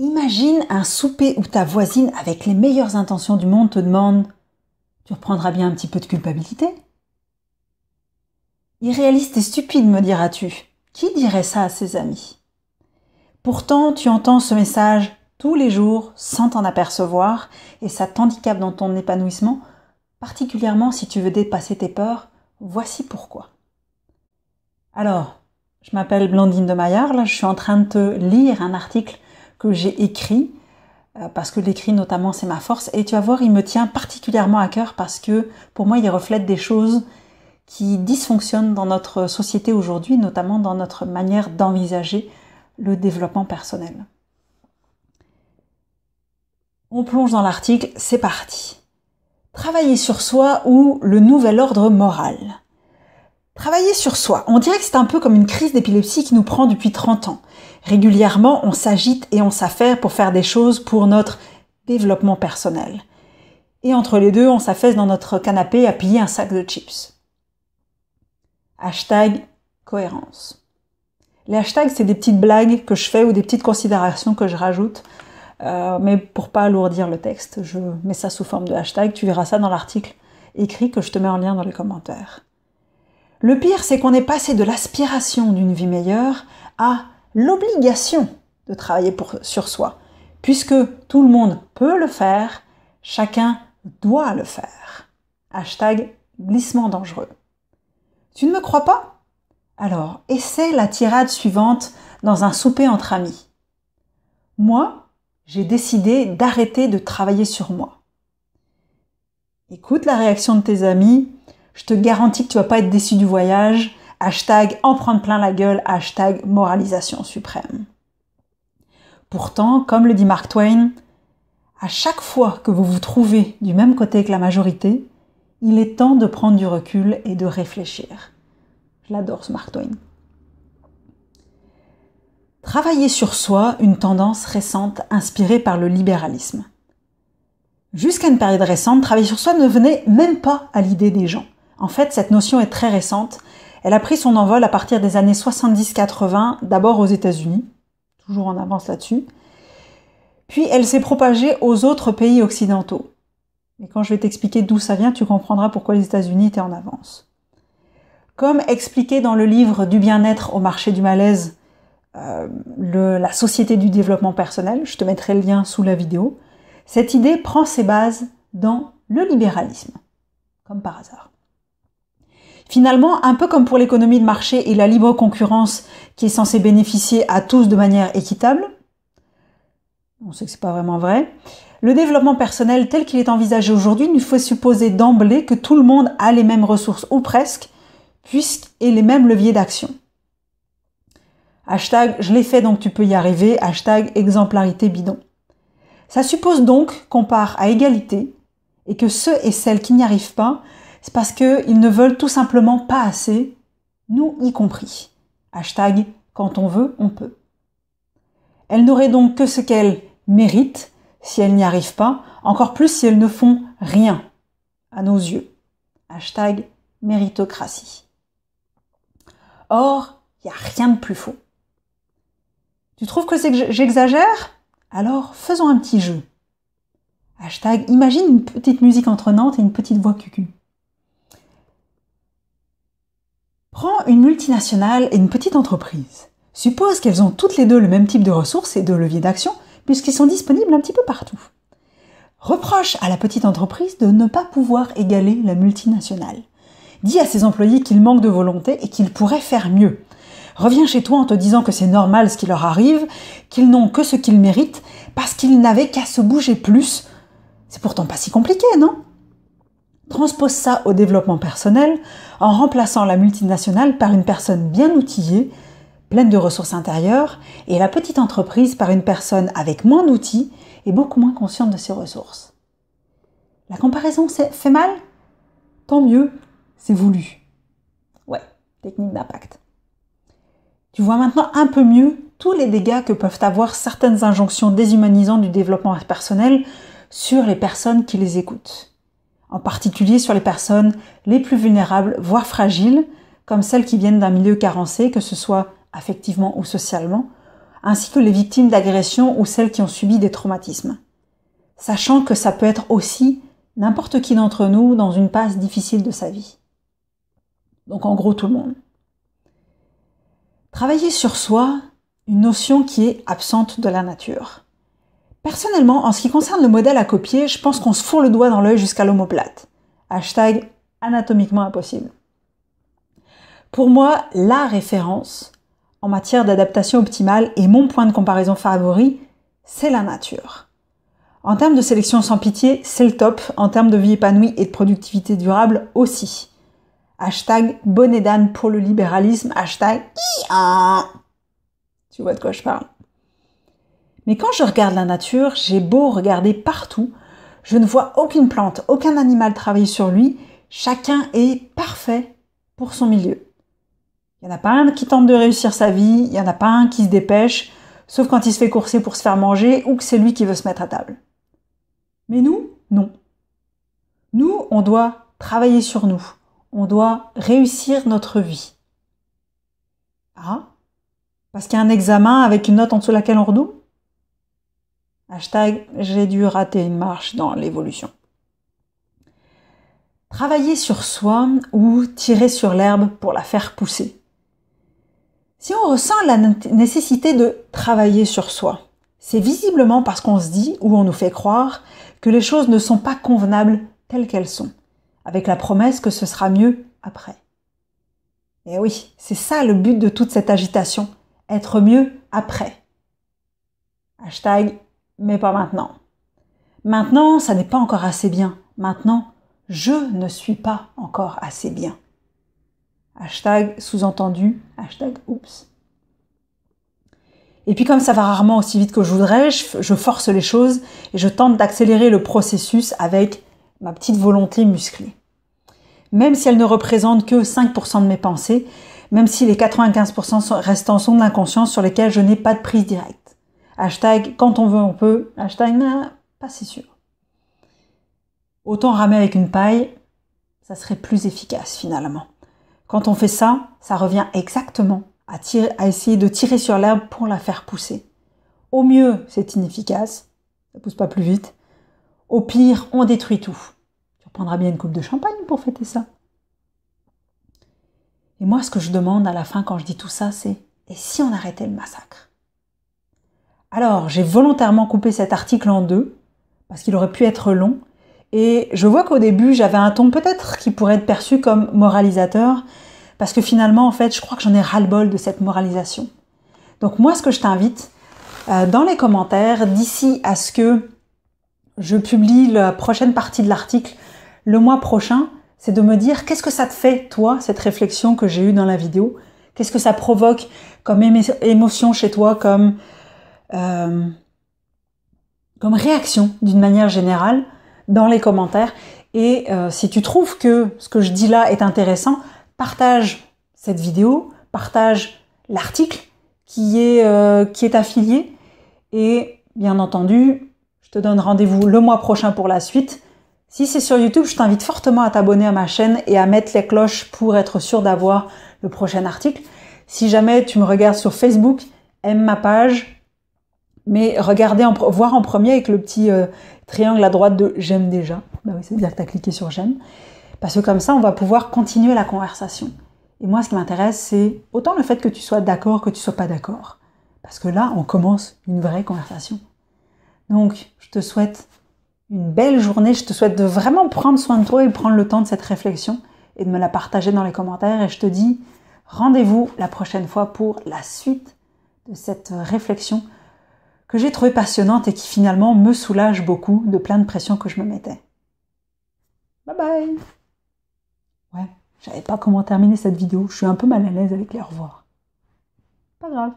Imagine un souper où ta voisine, avec les meilleures intentions du monde, te demande « Tu reprendras bien un petit peu de culpabilité ?» Irréaliste et stupide, me diras-tu. Qui dirait ça à ses amis? Pourtant, tu entends ce message tous les jours sans t'en apercevoir et ça t'handicape dans ton épanouissement, particulièrement si tu veux dépasser tes peurs. Voici pourquoi. Alors, je m'appelle Blandine de Maillard, là je suis en train de te lire un article que j'ai écrit, parce que l'écrit notamment c'est ma force, et tu vas voir, il me tient particulièrement à cœur parce que pour moi il reflète des choses qui dysfonctionnent dans notre société aujourd'hui, notamment dans notre manière d'envisager le développement personnel. On plonge dans l'article, c'est parti. Travailler sur soi ou le nouvel ordre moral. Travailler sur soi, on dirait que c'est un peu comme une crise d'épilepsie qui nous prend depuis 30 ans. Régulièrement, on s'agite et on s'affaire pour faire des choses pour notre développement personnel. Et entre les deux, on s'affaisse dans notre canapé à piller un sac de chips. Hashtag cohérence. Les hashtags, c'est des petites blagues que je fais ou des petites considérations que je rajoute, mais pour pas alourdir le texte, je mets ça sous forme de hashtag. Tu verras ça dans l'article écrit que je te mets en lien dans les commentaires. Le pire, c'est qu'on est passé de l'aspiration d'une vie meilleure à l'obligation de travailler sur soi. Puisque tout le monde peut le faire, chacun doit le faire. Hashtag glissement dangereux. Tu ne me crois pas? Alors, essaie la tirade suivante dans un souper entre amis. Moi, j'ai décidé d'arrêter de travailler sur moi. Écoute la réaction de tes amis. Je te garantis que tu vas pas être déçu du voyage. Hashtag en prendre plein la gueule. Hashtag moralisation suprême. Pourtant, comme le dit Mark Twain, à chaque fois que vous vous trouvez du même côté que la majorité, il est temps de prendre du recul et de réfléchir. Je l'adore ce Mark Twain. Travailler sur soi, une tendance récente inspirée par le libéralisme. Jusqu'à une période récente, travailler sur soi ne venait même pas à l'idée des gens. En fait, cette notion est très récente. Elle a pris son envol à partir des années 70-80, d'abord aux États-Unis, toujours en avance là-dessus. Puis elle s'est propagée aux autres pays occidentaux. Et quand je vais t'expliquer d'où ça vient, tu comprendras pourquoi les États-Unis étaient en avance. Comme expliqué dans le livre Du bien-être au marché du malaise, la société du développement personnel, je te mettrai le lien sous la vidéo, cette idée prend ses bases dans le libéralisme, comme par hasard. Finalement, un peu comme pour l'économie de marché et la libre concurrence qui est censée bénéficier à tous de manière équitable, on sait que c'est pas vraiment vrai, le développement personnel tel qu'il est envisagé aujourd'hui nous fait supposer d'emblée que tout le monde a les mêmes ressources, ou presque, et les mêmes leviers d'action. Hashtag je l'ai fait donc tu peux y arriver, hashtag exemplarité bidon. Ça suppose donc qu'on part à égalité et que ceux et celles qui n'y arrivent pas, c'est parce qu'ils ne veulent tout simplement pas assez, nous y compris. Hashtag quand on veut, on peut. Elles n'auraient donc que ce qu'elles méritent si elles n'y arrivent pas, encore plus si elles ne font rien, à nos yeux. Hashtag méritocratie. Or, il n'y a rien de plus faux. Tu trouves que j'exagère? Alors, faisons un petit jeu. Hashtag imagine une petite musique entraînante et une petite voix cucu. Prends une multinationale et une petite entreprise. Suppose qu'elles ont toutes les deux le même type de ressources et de leviers d'action, puisqu'ils sont disponibles un petit peu partout. Reproche à la petite entreprise de ne pas pouvoir égaler la multinationale. Dis à ses employés qu'ils manquent de volonté et qu'ils pourraient faire mieux. Reviens chez toi en te disant que c'est normal ce qui leur arrive, qu'ils n'ont que ce qu'ils méritent, parce qu'ils n'avaient qu'à se bouger plus. C'est pourtant pas si compliqué, non? Transpose ça au développement personnel en remplaçant la multinationale par une personne bien outillée, pleine de ressources intérieures, et la petite entreprise par une personne avec moins d'outils et beaucoup moins consciente de ses ressources. La comparaison fait mal? Tant mieux, c'est voulu. Ouais, technique d'impact. Tu vois maintenant un peu mieux tous les dégâts que peuvent avoir certaines injonctions déshumanisantes du développement personnel sur les personnes qui les écoutent. En particulier sur les personnes les plus vulnérables, voire fragiles, comme celles qui viennent d'un milieu carencé, que ce soit affectivement ou socialement, ainsi que les victimes d'agressions ou celles qui ont subi des traumatismes. Sachant que ça peut être aussi n'importe qui d'entre nous dans une passe difficile de sa vie. Donc en gros tout le monde. Travailler sur soi, une notion qui est absente de la nature. Personnellement, en ce qui concerne le modèle à copier, je pense qu'on se fourre le doigt dans l'œil jusqu'à l'omoplate. Hashtag anatomiquement impossible. Pour moi, la référence en matière d'adaptation optimale et mon point de comparaison favori, c'est la nature. En termes de sélection sans pitié, c'est le top. En termes de vie épanouie et de productivité durable aussi. Hashtag bonnet d'âne pour le libéralisme. Hashtag tu vois de quoi je parle. Mais quand je regarde la nature, j'ai beau regarder partout, je ne vois aucune plante, aucun animal travailler sur lui. Chacun est parfait pour son milieu. Il n'y en a pas un qui tente de réussir sa vie, il n'y en a pas un qui se dépêche, sauf quand il se fait courser pour se faire manger ou que c'est lui qui veut se mettre à table. Mais nous, non. Nous, on doit travailler sur nous. On doit réussir notre vie. Ah, parce qu'il y a un examen avec une note en dessous de laquelle on redouble ? Hashtag j'ai dû rater une marche dans l'évolution. Travailler sur soi ou tirer sur l'herbe pour la faire pousser. Si on ressent la nécessité de travailler sur soi, c'est visiblement parce qu'on se dit ou on nous fait croire que les choses ne sont pas convenables telles qu'elles sont, avec la promesse que ce sera mieux après. Et oui, c'est ça le but de toute cette agitation, être mieux après. Hashtag mais pas maintenant. Maintenant, ça n'est pas encore assez bien. Maintenant, je ne suis pas encore assez bien. Hashtag sous-entendu, hashtag oups. Et puis comme ça va rarement aussi vite que je voudrais, je force les choses et je tente d'accélérer le processus avec ma petite volonté musclée. Même si elle ne représente que 5% de mes pensées, même si les 95% restants sont de l'inconscient sur lesquels je n'ai pas de prise directe. Hashtag quand on veut on peut, hashtag pas si sûr. Autant ramer avec une paille, ça serait plus efficace finalement. Quand on fait ça, ça revient exactement à essayer de tirer sur l'herbe pour la faire pousser. Au mieux, c'est inefficace, ça pousse pas plus vite. Au pire, on détruit tout. Tu reprendras bien une coupe de champagne pour fêter ça. Et moi, ce que je demande à la fin quand je dis tout ça, c'est « et si on arrêtait le massacre ?» Alors, j'ai volontairement coupé cet article en deux, parce qu'il aurait pu être long, et je vois qu'au début, j'avais un ton peut-être qui pourrait être perçu comme moralisateur, parce que finalement, en fait, je crois que j'en ai ras-le-bol de cette moralisation. Donc moi, ce que je t'invite, dans les commentaires, d'ici à ce que je publie la prochaine partie de l'article le mois prochain, c'est de me dire qu'est-ce que ça te fait, toi, cette réflexion que j'ai eue dans la vidéo, qu'est-ce que ça provoque comme émotion chez toi, comme réaction d'une manière générale dans les commentaires. Et si tu trouves que ce que je dis là est intéressant, partage cette vidéo, partage l'article qui est affilié. Et bien entendu, je te donne rendez-vous le mois prochain pour la suite. Si c'est sur YouTube, je t'invite fortement à t'abonner à ma chaîne et à mettre les cloches pour être sûr d'avoir le prochain article. Si jamais tu me regardes sur Facebook, aime ma page. Mais voir en premier avec le petit triangle à droite de « j'aime déjà ». Bah oui, ça veut dire que tu as cliqué sur « j'aime ». Parce que comme ça, on va pouvoir continuer la conversation. Et moi, ce qui m'intéresse, c'est autant le fait que tu sois d'accord que tu sois pas d'accord. Parce que là, on commence une vraie conversation. Donc, je te souhaite une belle journée. Je te souhaite de vraiment prendre soin de toi et prendre le temps de cette réflexion et de me la partager dans les commentaires. Et je te dis rendez-vous la prochaine fois pour la suite de cette réflexion que j'ai trouvée passionnante et qui finalement me soulage beaucoup de plein de pressions que je me mettais. Bye bye. Ouais, je savais pas comment terminer cette vidéo. Je suis un peu mal à l'aise avec les au revoir. Pas grave.